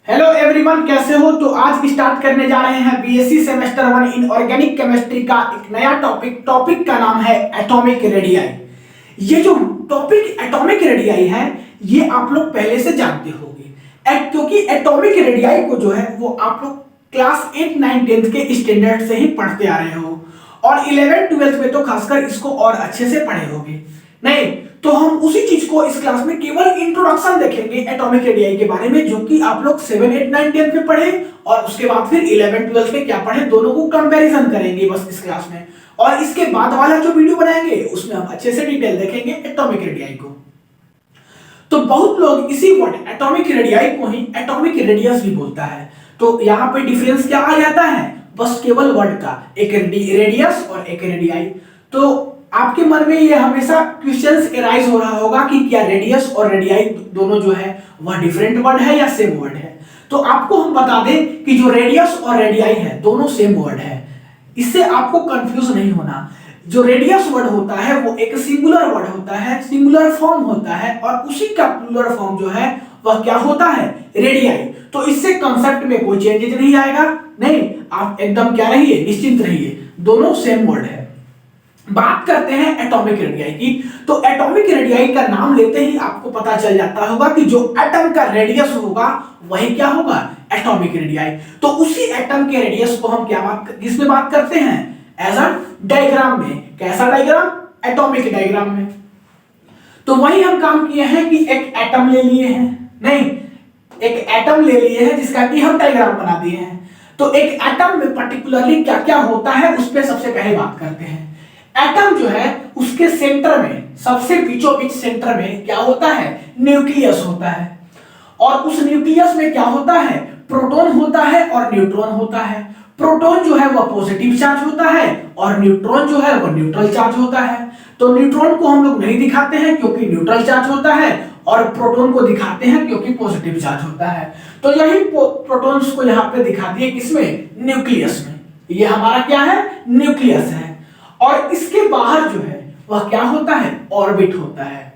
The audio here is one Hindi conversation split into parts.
हेलो एवरीवन, कैसे हो। तो आज स्टार्ट करने जा रहे हैं BSc semester 1 in organic chemistry का एक नया टॉपिक का नाम है एटॉमिक रेडियाई। ये जो टॉपिक एटॉमिक रेडियाई है ये आप लोग पहले से जानते होंगे, क्योंकि एटॉमिक रेडियाई को जो है वो आप लोग क्लास 8, 9, 10 के स्टैंडर्ड से ही पढ़ते आ रहे हो और 11, 12 में तो खासकर इसको और अच्छे से पढ़े होगे। नहीं तो हम उसी चीज को इस क्लास में केवल इंट्रोडक्शन देखेंगे एटॉमिक रेडियाई के बारे में, जो कि आप लोग 7, 8, 9, 10 में पढ़े और उसके बाद फिर 11, 12 में क्या पढ़े दोनों को कंपैरिजन करेंगे बस इस क्लास में। और इसके बाद वाला जो वीडियो बनाएंगे उसमें हम अच्छे से डिटेल देखेंगे एटॉमिक रेडियाई को। तो बहुत लोग इसी वर्ड एटॉमिक रेडियाई को ही एटॉमिक रेडियस भी बोलता है। तो यहाँ पे डिफरेंस क्या आ जाता है, बस केवल वर्ड का, एक रेडियस और एक रेडियाई। तो आपके मन में ये हमेशा क्वेश्चंस एराइज हो रहा होगा कि क्या रेडियस और रेडियाई दोनों जो है वह डिफरेंट वर्ड है या सेम वर्ड है। तो आपको हम बता दें कि जो रेडियस और रेडियाई है दोनों सेम वर्ड है, इससे आपको कंफ्यूज नहीं होना। जो रेडियस वर्ड होता है वो एक सिंगुलर वर्ड होता है, सिंगुलर फॉर्म होता है, और उसी का प्लूरल फॉर्म जो है वह क्या होता है, रेडियाई। तो इससे कांसेप्ट में कोई चेंजेस नहीं आएगा। नहीं, आप एकदम क्या रहिए, निश्चिंत रहिए, दोनों सेम वर्ड है। बात करते हैं एटॉमिक रेडियाई की। तो एटॉमिक रेडियाई का नाम लेते ही आपको पता चल जाता होगा कि जो एटम का रेडियस होगा वही क्या होगा, एटॉमिक रेडियाई। तो उसी एटम के रेडियस को हम किसमें बात करते हैं, एज अ डायग्राम में। कैसा डायग्राम, एटॉमिक डायग्राम में। तो वही हम काम किए हैं कि एक एटम ले लिए हैं, नहीं एक एटम ले लिए हैं जिसका कि हम डायग्राम बना दिए हैं। तो एक एटम में पर्टिकुलरली क्या क्या होता है उस पर सबसे पहले बात करते हैं। एटम जो है उसके सेंटर में, सबसे बीचों बीच सेंटर में क्या होता है, न्यूक्लियस होता है। और उस न्यूक्लियस में क्या होता है, प्रोटॉन होता है और न्यूट्रॉन होता है। प्रोटॉन जो है वह पॉजिटिव चार्ज होता है और न्यूट्रॉन जो है वह न्यूट्रल चार्ज होता है। तो न्यूट्रॉन को हम लोग नहीं दिखाते हैं क्योंकि न्यूट्रल चार्ज होता है, और प्रोटॉन को दिखाते हैं क्योंकि पॉजिटिव चार्ज होता है। तो यही प्रोटॉन्स को यहाँ पे दिखा दिए किसमें, न्यूक्लियस में। ये हमारा क्या है, न्यूक्लियस है। और इसके बाहर जो है वह क्या होता है, ऑर्बिट होता है।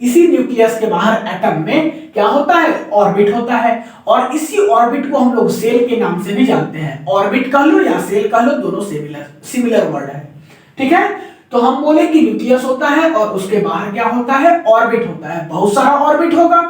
इसी न्यूक्लियस के बाहर एटम में क्या होता है, ऑर्बिट होता है। और इसी ऑर्बिट को हम लोग सेल के नाम से भी जानते हैं। ऑर्बिट कह लो या सेल कह लो, दोनों सिमिलर वर्ड है, ठीक है। तो हम बोले कि न्यूक्लियस होता है और उसके बाहर क्या होता है, ऑर्बिट होता है। बहुत सारा ऑर्बिट होगा,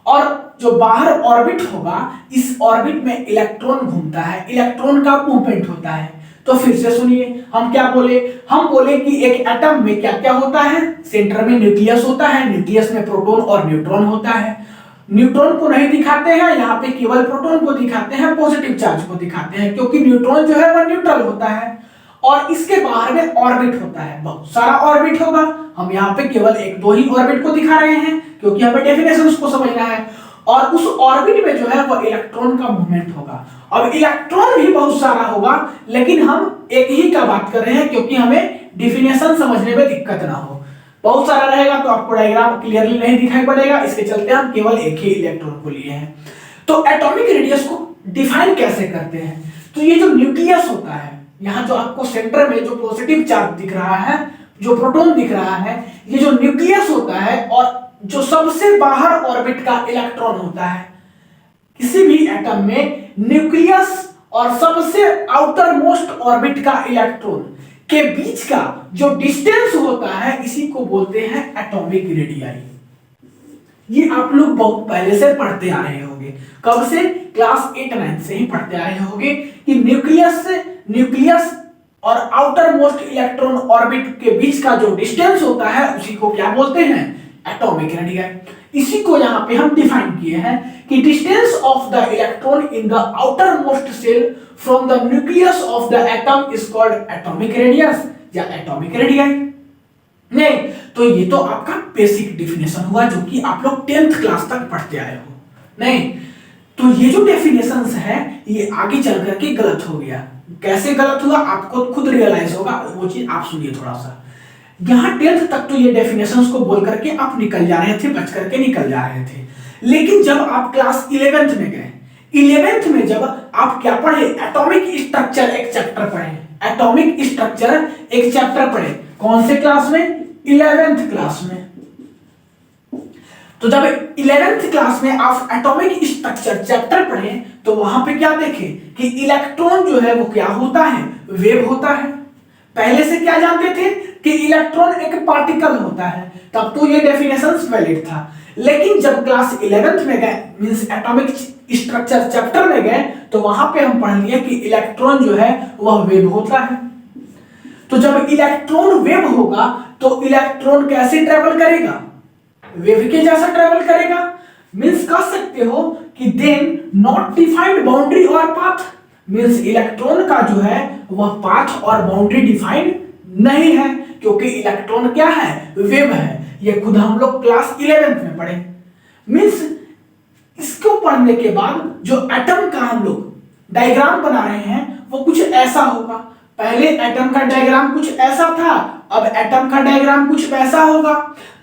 और जो बाहर ऑर्बिट होगा इस ऑर्बिट में इलेक्ट्रॉन घूमता है, इलेक्ट्रॉन का मूवमेंट होता है। तो फिर से सुनिए, हम क्या बोले, हम बोले कि एक एटम में क्या क्या होता है, सेंटर में न्यूक्लियस होता है, न्यूक्लियस में प्रोटॉन और न्यूट्रॉन होता है। न्यूट्रॉन को नहीं दिखाते हैं यहाँ पे, केवल प्रोटॉन को दिखाते हैं, पॉजिटिव चार्ज को दिखाते हैं, क्योंकि न्यूट्रॉन जो है वह न्यूट्रल होता है। और इसके बाहर में ऑर्बिट होता है, बहुत सारा ऑर्बिट होगा। हम यहाँ पे केवल एक दो ही ऑर्बिट को दिखा रहे हैं क्योंकि हमें डेफिनेशन उसको समझना है। और उस ऑर्बिट में जो है वो इलेक्ट्रॉन का मूवमेंट होगा। अब इलेक्ट्रॉन भी बहुत सारा होगा, लेकिन हम एक ही का बात कर रहे हैं क्योंकि हमें डिफिनेशन समझने में दिक्कत ना हो। बहुत सारा रहेगा तो आपको डायग्राम क्लियरली नहीं दिखाई पड़ेगा, इसके चलते हम केवल एक ही इलेक्ट्रॉन को लिए हैं। तो एटॉमिक रेडियस को डिफाइन कैसे करते हैं, तो ये जो न्यूक्लियस होता है, यहाँ जो आपको सेंटर में जो पॉजिटिव चार्ज दिख रहा है, जो प्रोटॉन दिख रहा है, ये जो न्यूक्लियस होता है, और जो सबसे बाहर ऑर्बिट का इलेक्ट्रॉन होता है। किसी भी एटम में न्यूक्लियस और सबसे आउटर मोस्ट ऑर्बिट का इलेक्ट्रॉन के बीच का जो डिस्टेंस होता है इसी को बोलते हैं एटॉमिक रेडियाई। ये आप लोग बहुत पहले से पढ़ते आ रहे होंगे। कब से, क्लास 8, 9 से ही पढ़ते आ रहे होंगे कि न्यूक्लियस और आउटर मोस्ट इलेक्ट्रॉन ऑर्बिट के बीच का जो डिस्टेंस होता है उसी को क्या बोलते हैं, एटॉमिक रेडियाई। इसी को यहाँ पे हम डिफाइन किए हैं कि distance of the electron in the outermost shell from the nucleus of the atom is called atomic radius या एटॉमिक रेडियाई। नहीं तो ये तो आपका बेसिक डिफिनेशन हुआ जो कि आप लोग 10th क्लास तक पढ़ते आए हो। नहीं तो ये जो डेफिनेशंस है ये आगे चल करके गलत हो गया। कैसे गलत हुआ आपको खुद रियलाइज होगा, वो चीज आप सुनिए थोड़ा सा। यहाँ 10th तक तो ये डेफिनेशंस को बोल करके आप निकल जा रहे थे, बच करके निकल जा रहे थे। लेकिन जब आप क्लास 11th में गए, 11th में जब आप क्या पढ़े, एटॉमिक स्ट्रक्चर एक चैप्टर पढ़े। एटॉमिक स्ट्रक्चर एक चैप्टर पढ़े, कौन से क्लास में, 11th क्लास में। तो तो जब 11th क्लास में आप एटॉमिक स्ट्रक्चर चैप्टर पढ़ें तो वहां पे क्या देखें कि इलेक्ट्रॉन जो है वो क्या होता है, वेव होता है। पहले से क्या जानते थे कि इलेक्ट्रॉन एक पार्टिकल होता है, तब तो ये डेफिनेशंस वैलिड था। लेकिन जब क्लास 11th में गए, मींस एटॉमिक स्ट्रक्चर चैप्टर में गए, तो वहां पे हम पढ़ लिए कि इलेक्ट्रॉन जो है वह वेव होता है। तो जब इलेक्ट्रॉन वेव होगा तो इलेक्ट्रॉन कैसे ट्रेवल करेगा, वेव के जैसा ट्रेवल करेगा। मींस कह सकते हो कि देन नॉट डिफाइंड बाउंड्री और पाथ, मींस इलेक्ट्रॉन का जो है वह पाथ और बाउंड्री डिफाइंड नहीं है, क्योंकि इलेक्ट्रॉन क्या है, वेव है। ये खुद हम लोग क्लास 11th में पढ़े। मींस इसको पढ़ने के बाद जो एटम का हम लोग डायग्राम बना रहे हैं वो कुछ ऐसा होगा। पहले एटम का डायग्राम कुछ ऐसा था, अब एटम का डायग्राम कुछ वैसा होगा।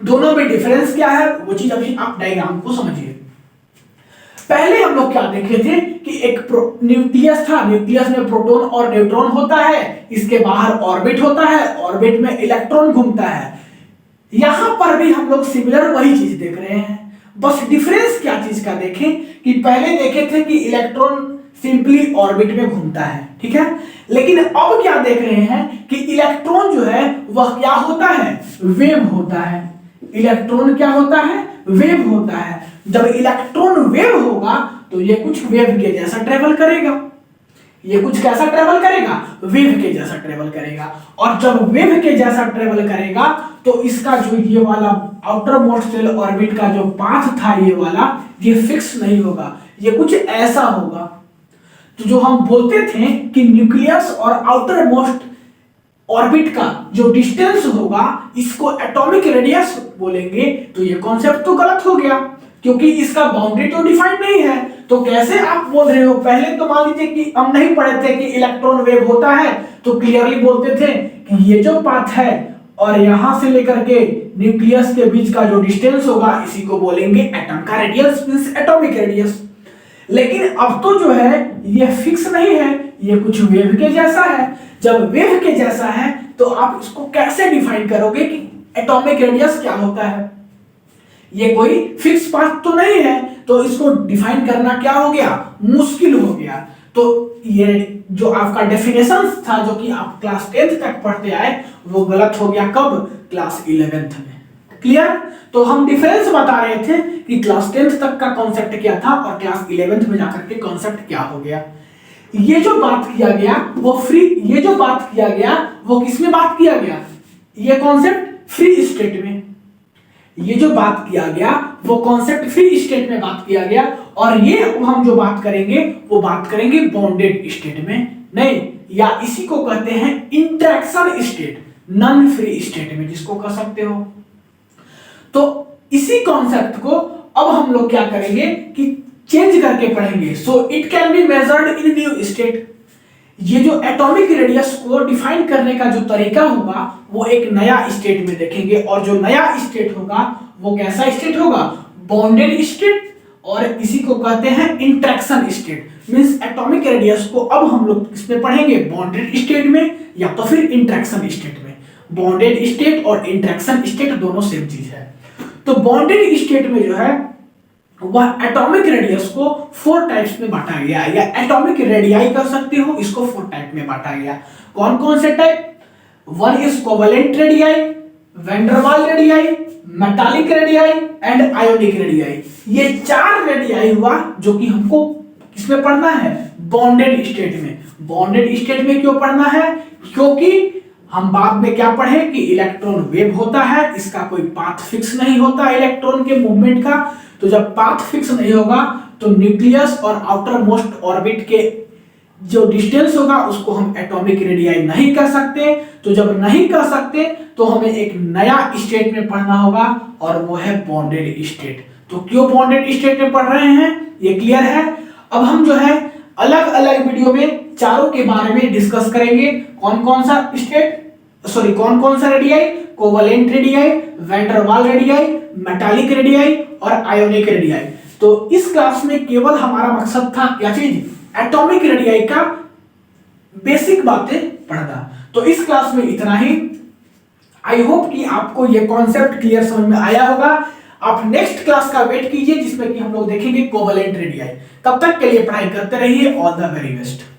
दोनों में डिफरेंस क्या है वो चीज अभी आप डायग्राम को समझिए। पहले हम लोग क्या देखे थे कि एक न्यूक्लियस था, न्यूक्लियस में प्रोटॉन और न्यूट्रॉन होता है, इसके बाहर ऑर्बिट होता है, ऑर्बिट में इलेक्ट्रॉन घूमता है। यहां पर भी हम लोग सिमिलर वही चीज देख रहे हैं, बस डिफरेंस क्या चीज का देखें कि पहले देखे थे कि इलेक्ट्रॉन सिंपली ऑर्बिट में घूमता है, ठीक है। लेकिन अब क्या देख रहे हैं कि इलेक्ट्रॉन जो है वह क्या होता है, वेव होता है। इलेक्ट्रॉन क्या होता है, वेव होता है। जब इलेक्ट्रॉन वेव होगा तो ये कुछ वेव के जैसा ट्रेवल करेगा। ये कुछ कैसा ट्रेवल करेगा, वेव के जैसा ट्रेवल करेगा। और जब वेव के जैसा ट्रेवल करेगा तो इसका जो ये वाला आउटर मोस्ट सेल ऑर्बिट का जो पाथ था, ये वाला, ये फिक्स नहीं होगा, ये कुछ ऐसा होगा। तो जो हम बोलते थे कि न्यूक्लियस और आउटर मोस्ट ऑर्बिट का जो डिस्टेंस होगा इसको एटॉमिक रेडियस बोलेंगे, तो ये कॉन्सेप्ट तो गलत हो गया, क्योंकि इसका बाउंड्री तो डिफाइंड नहीं है। तो कैसे आप बोल रहे हो, पहले तो मान लीजिए कि हम नहीं पढ़े थे कि इलेक्ट्रॉन वेव होता है, तो क्लियरली बोलते थे कि ये जो पाथ है और यहां से लेकर के न्यूक्लियस के बीच का जो डिस्टेंस होगा इसी को बोलेंगे एटम का रेडियस, मींस एटॉमिक रेडियस। लेकिन अब तो जो है ये फिक्स नहीं है, ये कुछ वेव के जैसा है। जब वेव के जैसा है तो आप इसको कैसे डिफाइन करोगे कि एटॉमिक रेडियस क्या होता है। ये कोई फिक्स पाथ तो नहीं है, तो इसको डिफाइन करना क्या हो गया, मुश्किल हो गया। तो ये जो आपका डेफिनेशन था जो कि आप क्लास 10th तक पढ़ते आए वो गलत हो गया। कब, क्लास 11th में। क्लियर। तो हम डिफरेंस बता रहे थे कि क्लास 10th तक का कॉन्सेप्ट क्या था और क्लास 11th में जाकर के कॉन्सेप्ट क्या हो गया। ये जो बात किया गया वो ये जो बात किया गया वो किसमें बात किया गया, ये कॉन्सेप्ट फ्री स्टेट में। ये जो बात किया गया वो कॉन्सेप्ट फ्री स्टेट में बात किया गया, और ये हम जो बात करेंगे वो बात करेंगे बॉन्डेड स्टेट में नहीं, या इसी को कहते हैं interaction state, non free state में जिसको कह सकते हो। तो इसी कॉन्सेप्ट को अब हम लोग क्या करेंगे कि चेंज करके पढ़ेंगे। So it can be measured in new state. ये जो एटॉमिक रेडियस को डिफाइन करने का जो तरीका होगा वो एक नया स्टेट में देखेंगे, और जो नया स्टेट होगा वो कैसा स्टेट होगा, बॉन्डेड स्टेट, और इसी को कहते हैं interaction state. Means atomic radius को अब हम लोग इसमें पढ़ेंगे बॉन्डेड स्टेट में या तो फिर इंटरेक्शन स्टेट में। बॉन्डेड स्टेट और इंटरेक्शन स्टेट दोनों सेम चीज है। तो बॉन्डेड स्टेट में जो है वह एटॉमिक रेडियस को 4 टाइप्स में बांटा गया, या एटॉमिक रेडियाई कर सकते हो, इसको 4 टाइप में बांटा गया। कौन कौन से type, 1 is covalent radii, van der Waals radii, metallic radii and ionic radii. ये 4 रेडियाई हुआ जो कि हमको किसमें पढ़ना है, बॉन्डेड स्टेट में। बॉन्डेड स्टेट में क्यों पढ़ना है, क्योंकि हम बाद में क्या पढ़े कि इलेक्ट्रॉन वेव होता है, इसका कोई पाथ फिक्स नहीं होता इलेक्ट्रॉन के मूवमेंट का। तो जब पाथ फिक्स नहीं होगा तो न्यूक्लियस और आउटर मोस्ट ऑर्बिट के जो डिस्टेंस होगा उसको हम एटॉमिक रेडियाई नहीं कह सकते। तो जब नहीं कह सकते तो हमें एक नया स्टेट में पढ़ना होगा, और वो है बॉन्डेड स्टेट। तो क्यों बॉन्डेड स्टेट में पढ़ रहे हैं ये क्लियर है। अब हम जो है अलग अलग वीडियो में चारों के बारे में डिस्कस करेंगे। कौन कौन सा स्टेट, सॉरी कौन कौन सा radii, covalent radii, van der Waals radii, metallic radii और आयोनिक रेडियाई। तो इस क्लास में केवल हमारा मकसद था क्या चीज, एटॉमिक रेडियाई का बेसिक बातें पढ़ना। तो इस क्लास में इतना ही। आई होप कि आपको यह कॉन्सेप्ट क्लियर समझ में आया होगा। आप नेक्स्ट क्लास का वेट कीजिए जिसमें कि हम लोग देखेंगे कोवेलेंट रेडियाई। तब तक के लिए पढ़ाई करते रहिए। All the very best.